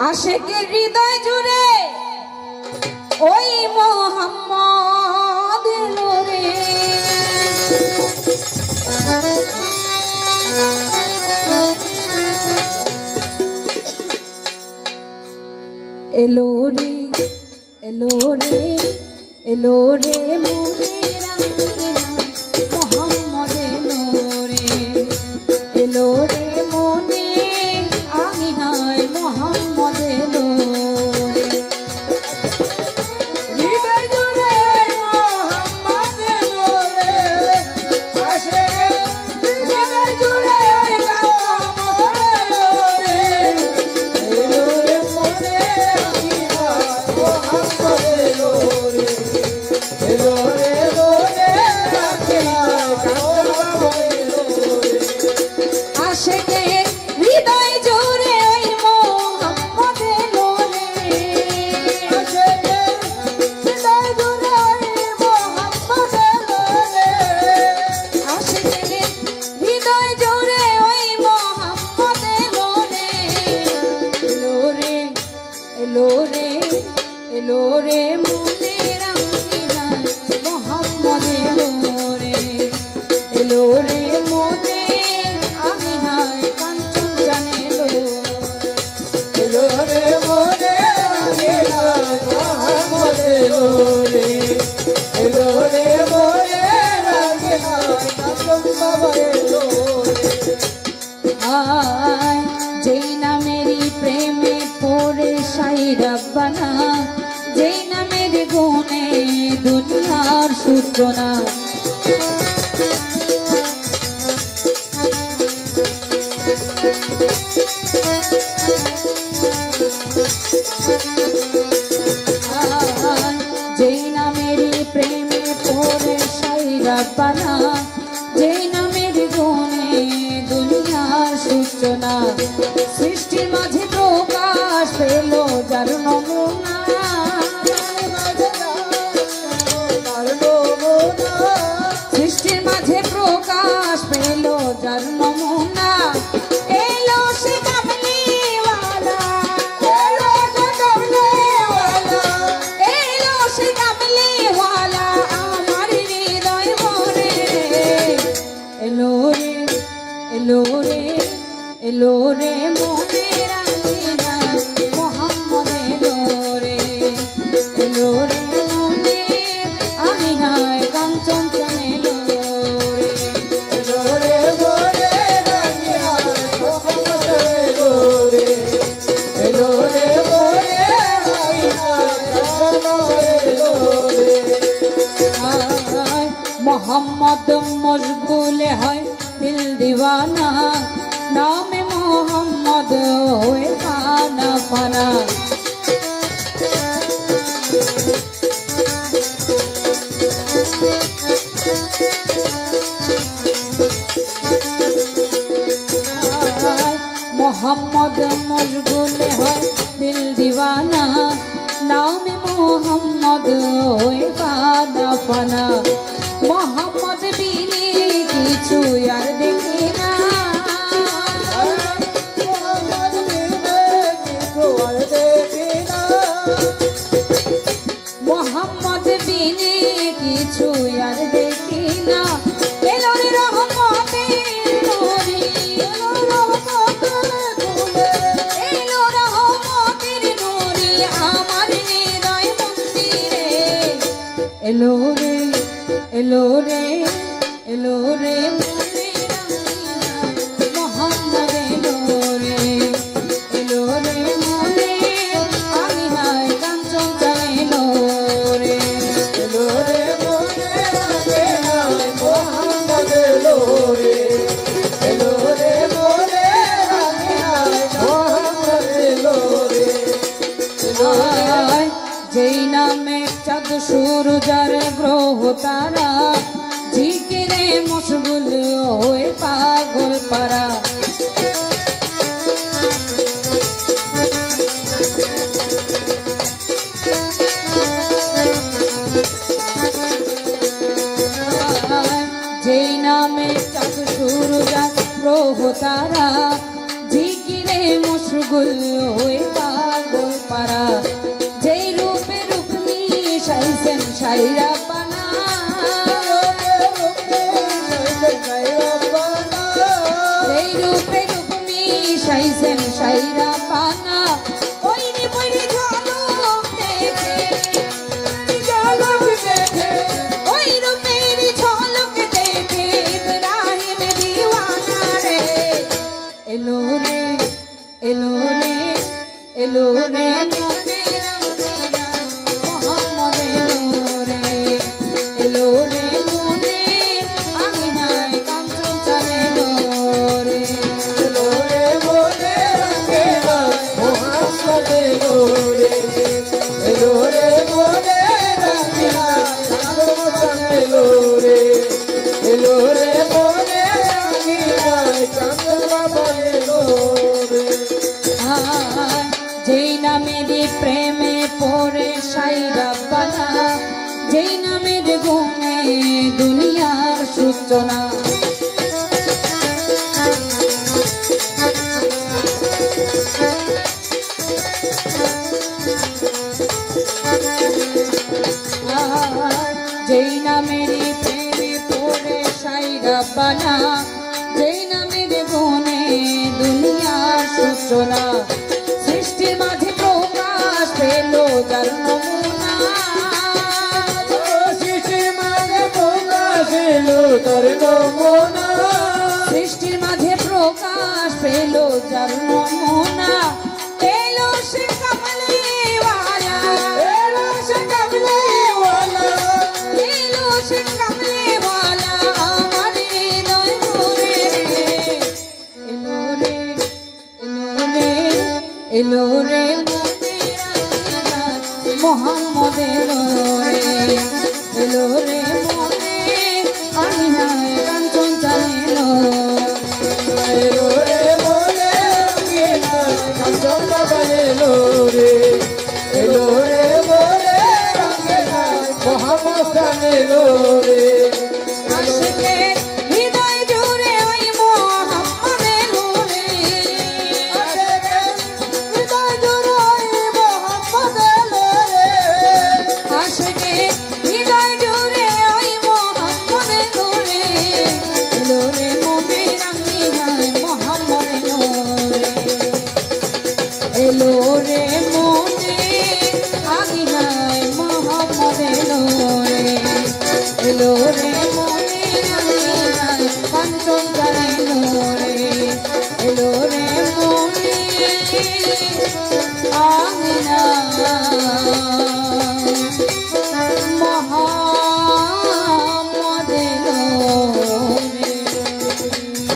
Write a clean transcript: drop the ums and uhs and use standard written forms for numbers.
আশেকের হৃদয় জুড়ে ওই মোহাম্মদ এলো রে। এলো রে এলো রে এলো রে মোহাম্মদ এলো রে। এলো রে মনে আমি নাই মোহাম্মদ এলো রে। হৃদয় জুড়ে মোহাম্মদ এলো রে। আশে হৃদয় জুড়ে মোহাম্মদ এলো রে। এলো রে মনে আমি নাই মোহাম্মদ এলো রে। এলো রে মনে আমি নাই মোহাম্মদ এলো রে। আশেকের হৃদয় জুড়ে ওই মোহাম্মদ এলো রে। আশেকের হৃদয় জুড়ে ওই মোহাম্মদ এলো রে। আশেকের হৃদয় জুড়ে ওই মোহাম্মদ এলো রে। এলো রে এলো রে এলো রে মনের আঙিনা মোহাম্মদ এলো রে। এলো রে মনে আমি নাই কাঞ্চন জানেলো। এলো রে মনে আমি নাই মোহাম্মদ এলো রে। এলো রে মনে আমি নাই কাঞ্চন বাবা এলো রে। আয় যেই নামেরই প্রেমে পড়ে সাই রব্বানা, যেই নামের গুণে দুনিয়ার সূচনা। যেই নামেরই প্রেমে পড়ে সাই রব্বানা, যেই নামের গুণে দুনিয়ার সূচনা। সৃষ্টির মাঝে প্রকাশ পেল যার নমুনা। সৃষ্টির মাঝে প্রকাশ পেল যার নমুনা। এলো সে কামলিওয়ালা, এলো সে কামলিওয়ালা, এলো সে কামলিওয়ালা আমার হৃদয় ভরে। এলো রে এলো রে এলো রে মনের আঙিনা মোহাম্মদ এলো রে। এলো রে মনে আমি নাই কাঞ্চন এলো রে। এলো রে মনের আঙিনা মোহাম্মদ এলো রে। এলো রে মনের আঙিনা মোহাম্মদ এলো রে। মোহাম্মদ মশগুলে হয় দিল দিওয়ানা, নামে মোহাম্মদ হয়ে ফানা ফানা। মোহাম্মদ মশগুলে হয় দিল দিওয়ানা, নামে মোহাম্মদ হয়ে ফানা ফানা। মোহাম্মদ বিনে কিছু আর দেখি না, মোহাম্মদ বিনে কিছু আর দেখি না। মোহাম্মদ বিনে কিছু আর দেখি না। এলো রে রহমতের নূরি, এলো রহমতের নূরি, এলো রহমতের নূরি আমার হৃদয় মন্দিরে। এলো রে এলো রে এলো রে মনের আঙিনা মোহাম্মদ এলো রে। এলো রে মনে আমি নাই কাঞ্চন চাইলো রে। এলো রে মনের আঙিনা মোহাম্মদ এলো রে। এলো রে মনের আঙিনা মোহাম্মদ এলো রে। যেই নামে চাঁদ সূরজার গ্রহ তারা, জিকিরে মশগুল হয়ে পাগল পারা। যেই নামে চাঁদ সূরজার গ্রহ তারা, জিকিরে মশগুল হয়ে পাগল সাইরা বানা এই রূপে রূপ মিশাইছেন সাইরা বানা ওই নিপরি ঝলক দেখে ওই রূপের ঝলক দেখে ইব্রাহিম দিওয়ানা রে এলো রে এলো রে এলো রে মোহাম্মদ এলো রে এলো রে মনে আমি নাই কাঞ্চন চালে রে যেই নামের প্রেমে পড়ে সাইরা বানা যেই নামের গুণে দুনিয়ার সূচনা যেই নামের প্রেমে পড়ে সাইরা বানা যেই নামের গুণে দুনিয়ার সূচনা সৃষ্টির মাঝে প্রকাশ পেল যার নমুনা সৃষ্টির মাঝে প্রকাশ পেল যার নমুনা এলো সে কামলিওয়ালা এলো সে কামলিওয়ালা আমার হৃদয় ভরে এলো রে এলো রে মোহাম্মদ এলো রে মনে আমি নাই কাঞ্চন চালিলো আশিকে হৃদয় জুড়ে ওই মোহাম্মদ এলো রে আশিকে হৃদয় জুড়ে ওই মোহাম্মদ এলো রে মনে আমি নাই মোহাম্মদ এলো রে মনে আমি নাই মোহাম্মদ এলো রে